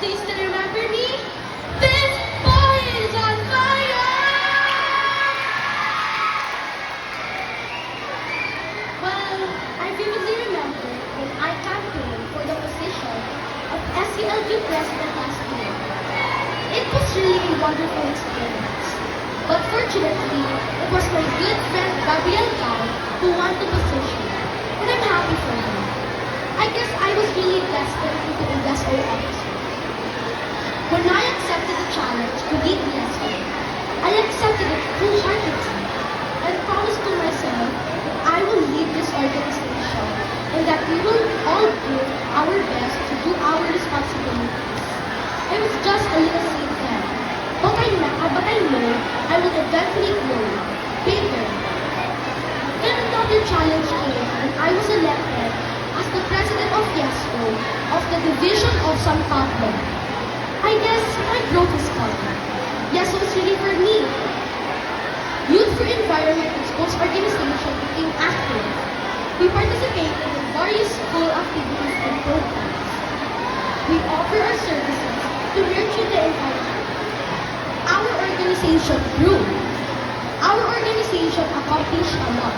Do you still remember me? This boy is on fire! Well, I vividly remember when I campaigned for the position of SELU President last year. It was really a wonderful experience. But fortunately, it was my good friend Gabriel Cao who won the position, and I'm happy for him. I guess I was really destined to be the SO officer. When I accepted the challenge to lead the SO, I accepted it wholeheartedly and promised to myself that I will lead this organization and that we will all do our best to do our responsibilities. I was just a little seed then, but I know I will eventually grow bigger. Then another challenge came and I was elected as the president of YESCO of the division of San Pablo. I guess my growth is coming. YESCO is really for me. Youth for Environment and Sports Organization became active. We participated in various school activities and programs. We offer our services to nurture the environment. Our organization grew. Our organization accomplished a lot.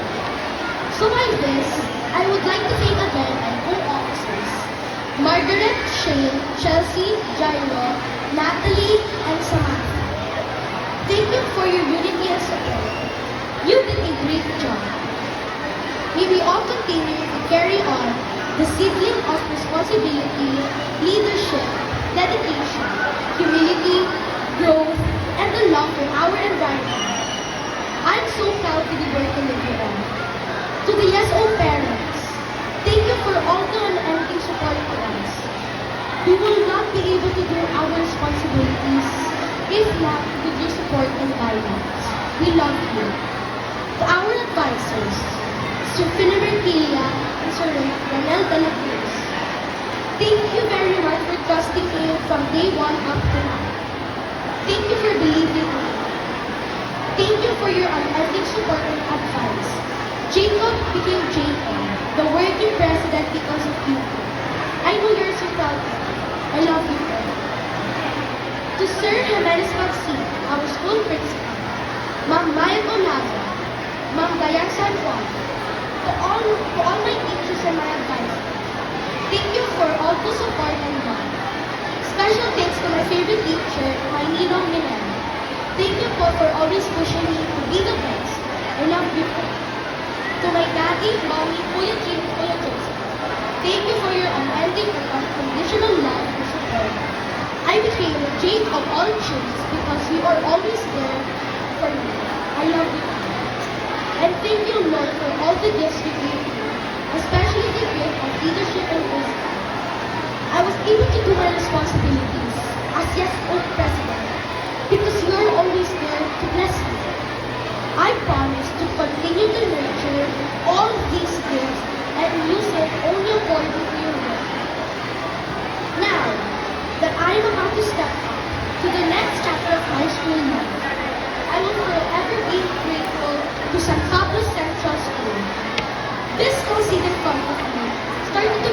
So by this, I would like to thank again my co-officers, Margaret, Shane, Chelsea, Jairo, Natalie, and Samantha. Thank you for your unity and support. You did a great job. May we all continue to carry on the sibling of responsibility, leadership, dedication, humility, growth, and the love for our environment. I'm so proud to be working with you all. To the YESO parents, thank you for all the unending support to us. We will not be able to do our responsibilities if not with your support and guidance. We love you. To our advisors, Sir Philomene Quilla and Sir Ronel de la Cruz, thank you very much for trusting me from day one up to now. Thank you for believing in me. Thank you for your unending support and advice. Jacob became Jacob, the working president because of you. I know you're so proud of me. I love you, Fred. To Sir Jimenez Maxine, our school principal, Ma'am Mayan Olava, Ma'am Dayan San Juan, to all my teachers and my advisors, thank you for all the support and love. Special thanks to my favorite teacher, my Ninong Minel. Thank you for always pushing me to be the best. I love you, Fred. To my daddy, mommy, Kuya Jim, Kuya Joseph, thank you for your unending and unconditional love and support. I became a Jane of all children because you are always there for me. I love you. And thank you, Lord, for all the gifts you gave me, especially the gift of leadership and wisdom. I was able to do my responsibilities as YESO President because you are always there to bless me. I promise to continue to nurture all these gifts and use it only according to your will. Now that I am about to step up to the next chapter of my school life, I will forever be grateful to San Pablo Central School. This small seat in front of me started to